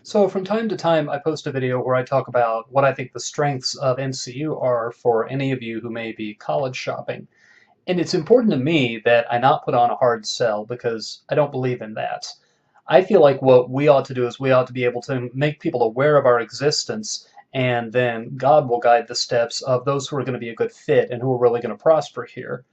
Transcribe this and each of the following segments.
So from time to time, I post a video where I talk about what I think the strengths of NCU are for any of you who may be college shopping. And it's important to me that I not put on a hard sell because I don't believe in that. I feel like what we ought to do is we ought to be able to make people aware of our existence, and then God will guide the steps of those who are going to be a good fit and who are really going to prosper here.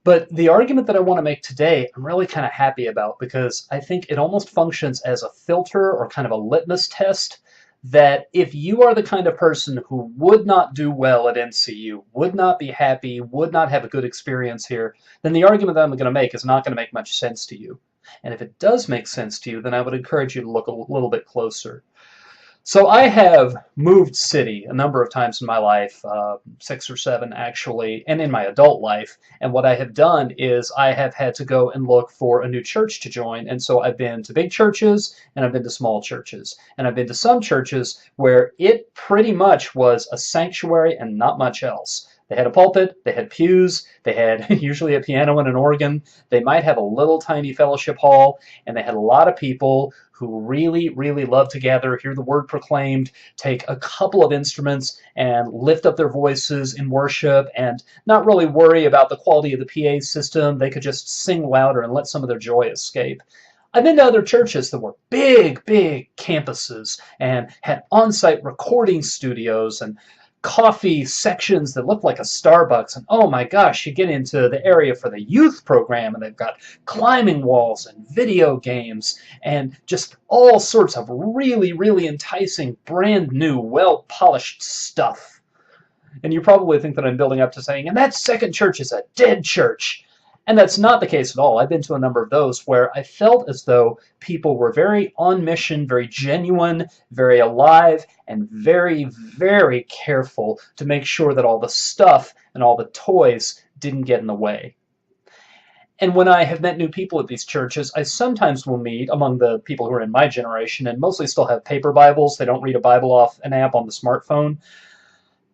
But the argument that I want to make today, I'm really kind of happy about because I think it almost functions as a filter or kind of a litmus test that if you are the kind of person who would not do well at NCU, would not be happy, would not have a good experience here, then the argument that I'm going to make is not going to make much sense to you. And if it does make sense to you, then I would encourage you to look a little bit closer. So I have moved city a number of times in my life, six or seven actually, and in my adult life. And what I have done is I have had to go and look for a new church to join. And so I've been to big churches and I've been to small churches. And I've been to some churches where it pretty much was a sanctuary and not much else. They had a pulpit, they had pews, they had usually a piano and an organ. They might have a little tiny fellowship hall, and they had a lot of people who really, really love to gather, hear the word proclaimed, take a couple of instruments and lift up their voices in worship and not really worry about the quality of the PA system. They could just sing louder and let some of their joy escape. I've been to other churches that were big, big campuses and had on-site recording studios and coffee sections that look like a Starbucks. And oh my gosh, you get into the area for the youth program and they've got climbing walls and video games and just all sorts of really, really enticing, brand new, well polished stuff. And you probably think that I'm building up to saying, and that second church is a dead church. And that's not the case at all. I've been to a number of those where I felt as though people were very on mission, very genuine, very alive, and very, very careful to make sure that all the stuff and all the toys didn't get in the way. And when I have met new people at these churches, I sometimes will meet among the people who are in my generation and mostly still have paper Bibles. They don't read a Bible off an app on the smartphone.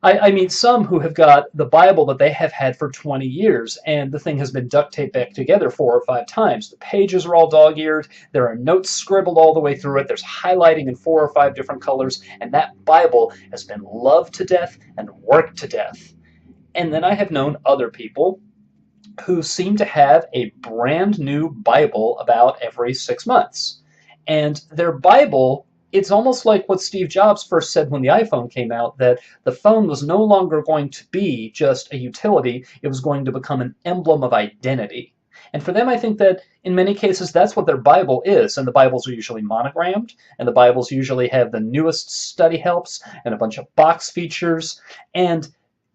I meet some who have got the Bible that they have had for 20 years, and the thing has been duct taped back together 4 or 5 times. The pages are all dog-eared. There are notes scribbled all the way through it. There's highlighting in 4 or 5 different colors, and that Bible has been loved to death and worked to death. And then I have known other people who seem to have a brand new Bible about every 6 months. And their Bible, it's almost like what Steve Jobs first said when the iPhone came out, that the phone was no longer going to be just a utility, it was going to become an emblem of identity. And for them, I think that in many cases, that's what their Bible is. And the Bibles are usually monogrammed, and the Bibles usually have the newest study helps and a bunch of box features. And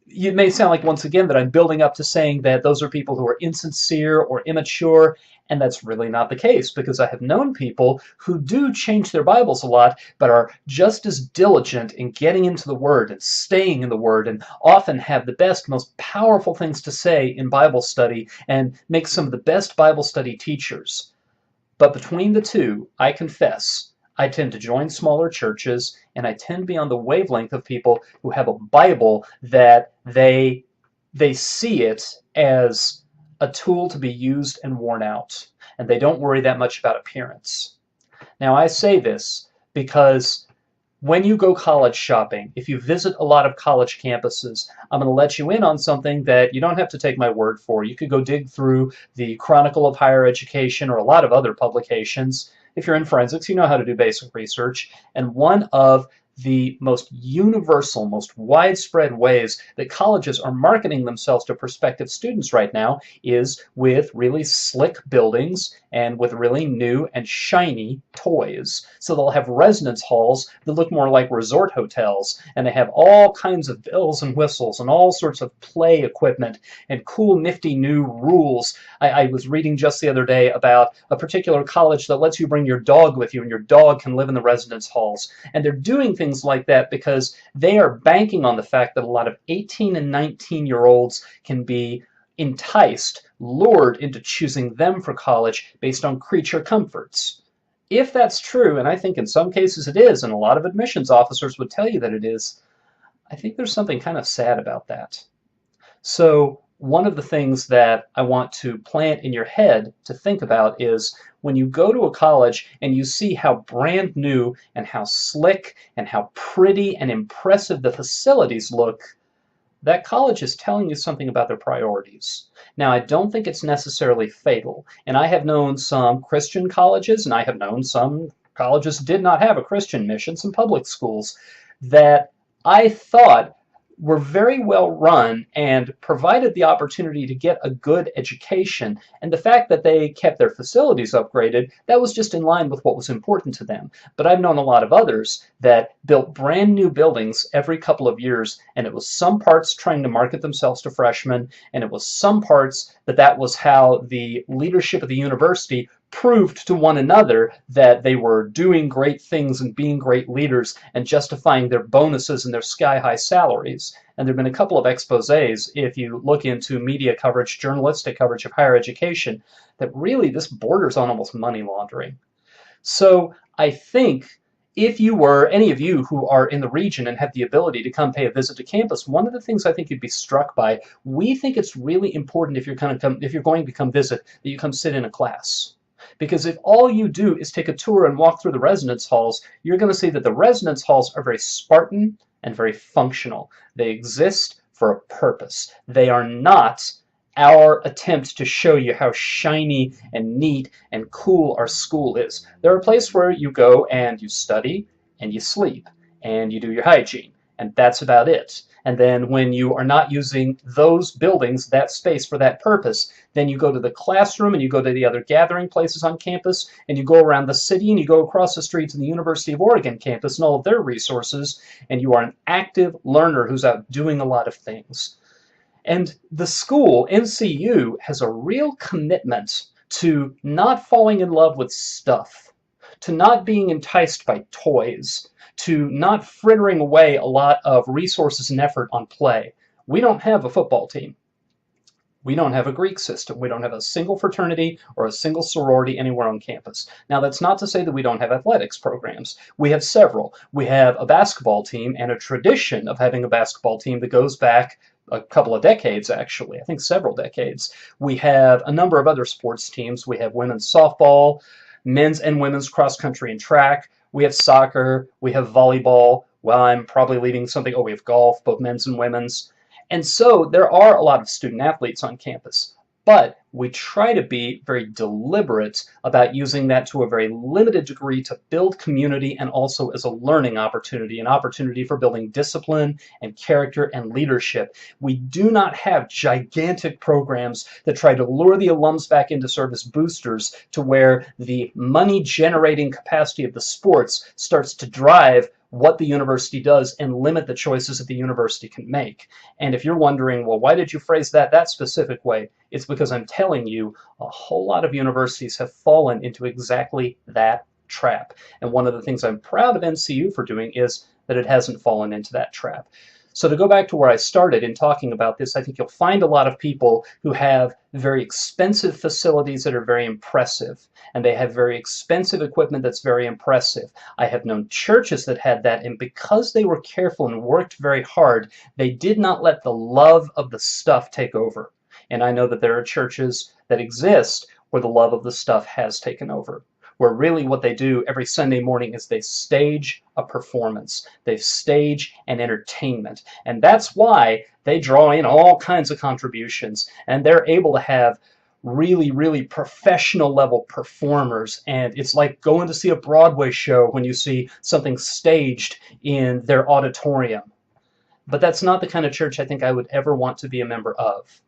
it may sound like, once again, that I'm building up to saying that those are people who are insincere or immature, and that's really not the case, because I have known people who do change their Bibles a lot, but are just as diligent in getting into the Word and staying in the Word, and often have the best, most powerful things to say in Bible study, and make some of the best Bible study teachers. But between the two, I confess, I tend to join smaller churches, and I tend to be on the wavelength of people who have a Bible that they see it as a tool to be used and worn out, and they don't worry that much about appearance. Now, I say this because when you go college shopping, if you visit a lot of college campuses, I'm going to let you in on something that you don't have to take my word for. You could go dig through the Chronicle of Higher Education or a lot of other publications. If you're in forensics, you know how to do basic research. And one of the most universal, most widespread ways that colleges are marketing themselves to prospective students right now is with really slick buildings and with really new and shiny toys. So they'll have residence halls that look more like resort hotels, and they have all kinds of bells and whistles and all sorts of play equipment and cool, nifty new rules. I was reading just the other day about a particular college that lets you bring your dog with you, and your dog can live in the residence halls. And they're doing things like that because they are banking on the fact that a lot of 18 and 19-year-olds can be enticed, lured into choosing them for college based on creature comforts. If that's true, and I think in some cases it is, and a lot of admissions officers would tell you that it is, I think there's something kind of sad about that. So one of the things that I want to plant in your head to think about is when you go to a college and you see how brand new and how slick and how pretty and impressive the facilities look, that college is telling you something about their priorities. Now, I don't think it's necessarily fatal, and I have known some Christian colleges, and I have known some colleges did not have a Christian mission, some public schools, that I thought were very well run and provided the opportunity to get a good education. And the fact that they kept their facilities upgraded, that was just in line with what was important to them. But I've known a lot of others that built brand new buildings every couple of years, and it was some parts trying to market themselves to freshmen, and it was some parts that was how the leadership of the university proved to one another that they were doing great things and being great leaders and justifying their bonuses and their sky-high salaries. And there have been a couple of exposés, if you look into media coverage, journalistic coverage of higher education, that really this borders on almost money laundering. So I think if you were, any of you who are in the region and have the ability to come pay a visit to campus, one of the things I think you'd be struck by, we think it's really important if you're going to come visit, that you come sit in a class. Because if all you do is take a tour and walk through the residence halls, you're going to see that the residence halls are very Spartan and very functional. They exist for a purpose. They are not our attempt to show you how shiny and neat and cool our school is. They're a place where you go and you study and you sleep and you do your hygiene, and that's about it. And then when you are not using those buildings, that space for that purpose, then you go to the classroom and you go to the other gathering places on campus and you go around the city and you go across the street to the University of Oregon campus and all of their resources, and you are an active learner who's out doing a lot of things. And the school, NCU, has a real commitment to not falling in love with stuff, to not being enticed by toys, to not frittering away a lot of resources and effort on play. We don't have a football team. We don't have a Greek system. We don't have a single fraternity or a single sorority anywhere on campus. Now, that's not to say that we don't have athletics programs. We have several. We have a basketball team and a tradition of having a basketball team that goes back a couple of decades, actually. I think several decades. We have a number of other sports teams. We have women's softball, men's and women's cross country and track. We have soccer, we have volleyball. Well, I'm probably leaving something. Oh, we have golf, both men's and women's. And so there are a lot of student athletes on campus, but we try to be very deliberate about using that to a very limited degree to build community and also as a learning opportunity, an opportunity for building discipline and character and leadership. We do not have gigantic programs that try to lure the alums back into service boosters to where the money-generating capacity of the sports starts to drive what the university does and limit the choices that the university can make. And if you're wondering, well, why did you phrase that specific way? It's because I'm telling you a whole lot of universities have fallen into exactly that trap. And one of the things I'm proud of NCU for doing is that it hasn't fallen into that trap. So to go back to where I started in talking about this, I think you'll find a lot of people who have very expensive facilities that are very impressive, and they have very expensive equipment that's very impressive. I have known churches that had that, and because they were careful and worked very hard, they did not let the love of the stuff take over. And I know that there are churches that exist where the love of the stuff has taken over, where really what they do every Sunday morning is they stage a performance. They stage an entertainment. And that's why they draw in all kinds of contributions, and they're able to have really, really professional level performers. And it's like going to see a Broadway show when you see something staged in their auditorium. But that's not the kind of church I think I would ever want to be a member of.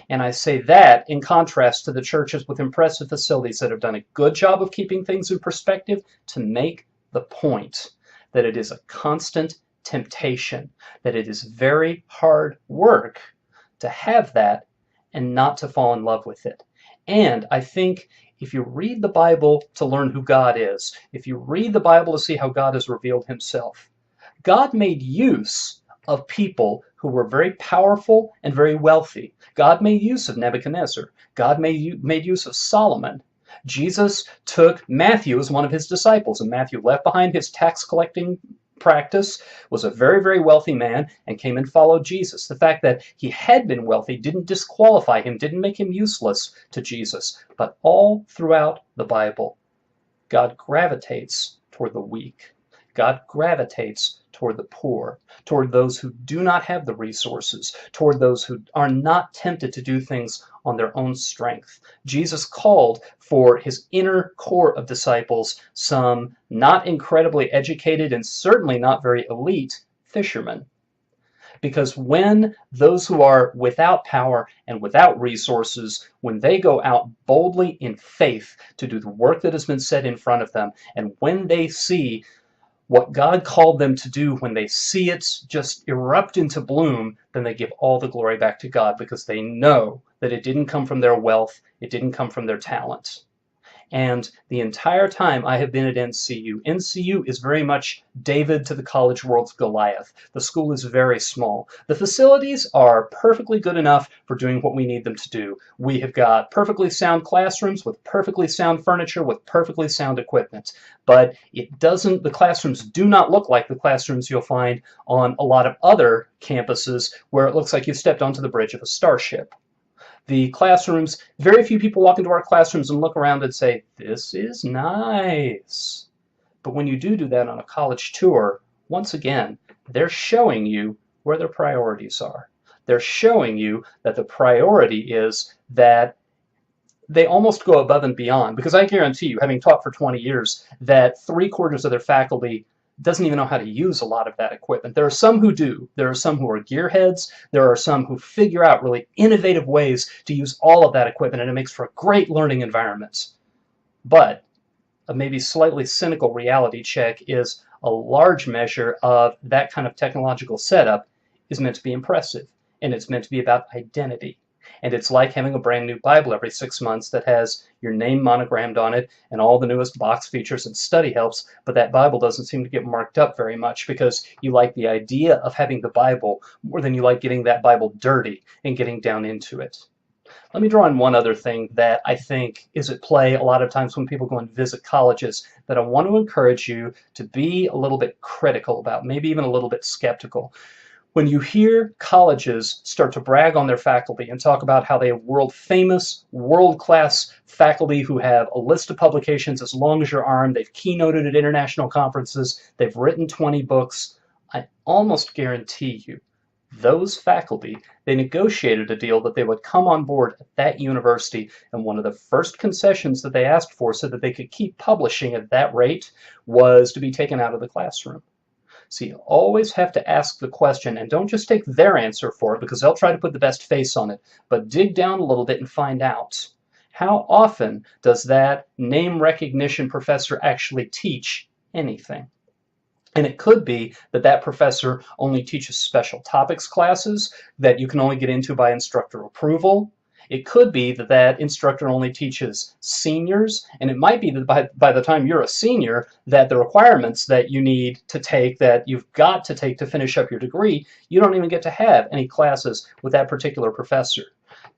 And I say that in contrast to the churches with impressive facilities that have done a good job of keeping things in perspective to make the point that it is a constant temptation, that it is very hard work to have that and not to fall in love with it. And I think if you read the Bible to learn who God is, if you read the Bible to see how God has revealed himself, God made use of people who were very powerful and very wealthy. God made use of Nebuchadnezzar. God made use of Solomon. Jesus took Matthew as one of his disciples, and Matthew left behind his tax collecting practice was a very, very wealthy man and came and followed Jesus. The fact that he had been wealthy didn't disqualify him, didn't make him useless to Jesus. But all throughout the Bible, God gravitates toward the weak. God gravitates toward the poor, toward those who do not have the resources, toward those who are not tempted to do things on their own strength. Jesus called for his inner core of disciples, some not incredibly educated and certainly not very elite fishermen. Because when those who are without power and without resources, when they go out boldly in faith to do the work that has been set in front of them, and when they see what God called them to do, when they see it just erupt into bloom, then they give all the glory back to God, because they know that it didn't come from their wealth, it didn't come from their talent. And the entire time I have been at NCU, NCU is very much David to the college world's Goliath. The school is very small. The facilities are perfectly good enough for doing what we need them to do. We have got perfectly sound classrooms with perfectly sound furniture with perfectly sound equipment. But the classrooms do not look like the classrooms you'll find on a lot of other campuses where it looks like you've stepped onto the bridge of a starship. The classrooms, very few people walk into our classrooms and look around and say, this is nice. But when you do that on a college tour, once again, they're showing you where their priorities are. They're showing you that the priority is that they almost go above and beyond. Because I guarantee you, having taught for 20 years, that 3/4 of their faculty doesn't even know how to use a lot of that equipment. There are some who do. There are some who are gearheads. There are some who figure out really innovative ways to use all of that equipment, and it makes for a great learning environment. But a maybe slightly cynical reality check is a large measure of that kind of technological setup is meant to be impressive, and it's meant to be about identity. And it's like having a brand new Bible every 6 months that has your name monogrammed on it and all the newest box features and study helps, but that Bible doesn't seem to get marked up very much because you like the idea of having the Bible more than you like getting that Bible dirty and getting down into it. Let me draw on one other thing that I think is at play a lot of times when people go and visit colleges that I want to encourage you to be a little bit critical about, maybe even a little bit skeptical. When you hear colleges start to brag on their faculty and talk about how they have world-famous, world-class faculty who have a list of publications as long as your arm, they've keynoted at international conferences, they've written 20 books, I almost guarantee you those faculty, they negotiated a deal that they would come on board at that university, and one of the first concessions that they asked for so that they could keep publishing at that rate was to be taken out of the classroom. So you always have to ask the question, and don't just take their answer for it because they'll try to put the best face on it, but dig down a little bit and find out, how often does that name recognition professor actually teach anything? And it could be that that professor only teaches special topics classes that you can only get into by instructor approval. It could be that that instructor only teaches seniors, and it might be that by the time you're a senior, that the requirements that you need to take, that you've got to take to finish up your degree, you don't even get to have any classes with that particular professor.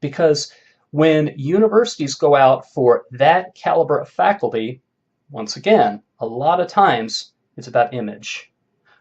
Because when universities go out for that caliber of faculty, once again, a lot of times it's about image.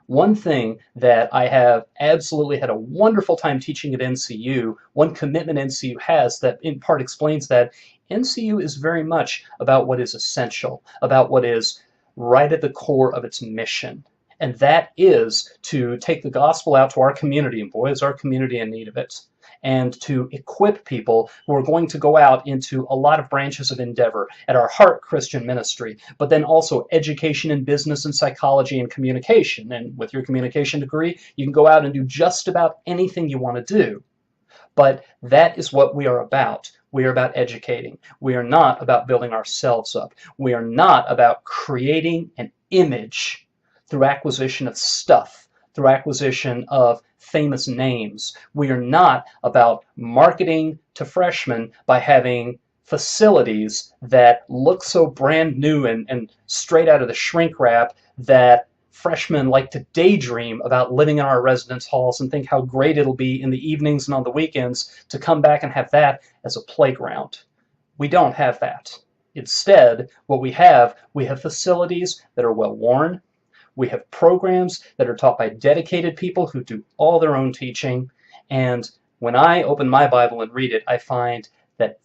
One thing that I have absolutely had a wonderful time teaching at NCU, one commitment NCU has that in part explains that, NCU is very much about what is essential, about what is right at the core of its mission. And that is to take the gospel out to our community, and boy is our community in need of it, and to equip people who are going to go out into a lot of branches of endeavor at our heart Christian ministry, but then also education in business and psychology and communication. And with your communication degree, you can go out and do just about anything you want to do. But that is what we are about. We are about educating. We are not about building ourselves up. We are not about creating an image through acquisition of stuff, through acquisition of famous names. We are not about marketing to freshmen by having facilities that look so brand new and straight out of the shrink wrap that freshmen like to daydream about living in our residence halls and think how great it'll be in the evenings and on the weekends to come back and have that as a playground. We don't have that. Instead, what we have facilities that are well worn. We have programs that are taught by dedicated people who do all their own teaching. And when I open my Bible and read it, I find that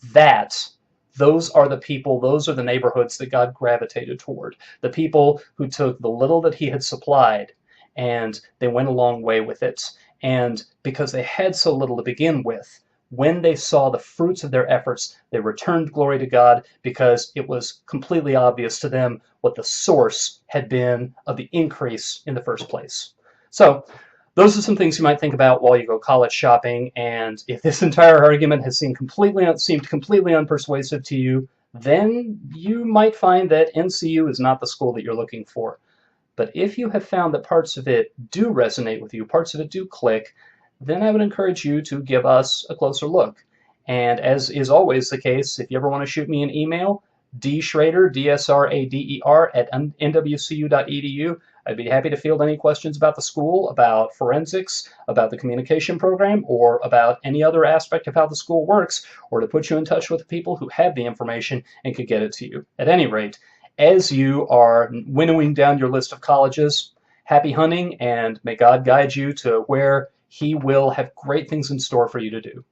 those are the people, those are the neighborhoods that God gravitated toward. The people who took the little that he had supplied and they went a long way with it. And because they had so little to begin with, when they saw the fruits of their efforts, they returned glory to God because it was completely obvious to them what the source had been of the increase in the first place. So those are some things you might think about while you go college shopping, and if this entire argument has seemed completely unpersuasive to you, then you might find that NCU is not the school that you're looking for. But if you have found that parts of it do resonate with you, parts of it do click, then I would encourage you to give us a closer look. And as is always the case, if you ever want to shoot me an email, dschrader, D-S-R-A-D-E-R, at nwcu.edu. I'd be happy to field any questions about the school, about forensics, about the communication program, or about any other aspect of how the school works, or to put you in touch with the people who have the information and could get it to you. At any rate, as you are winnowing down your list of colleges, happy hunting, and may God guide you to where He will have great things in store for you to do.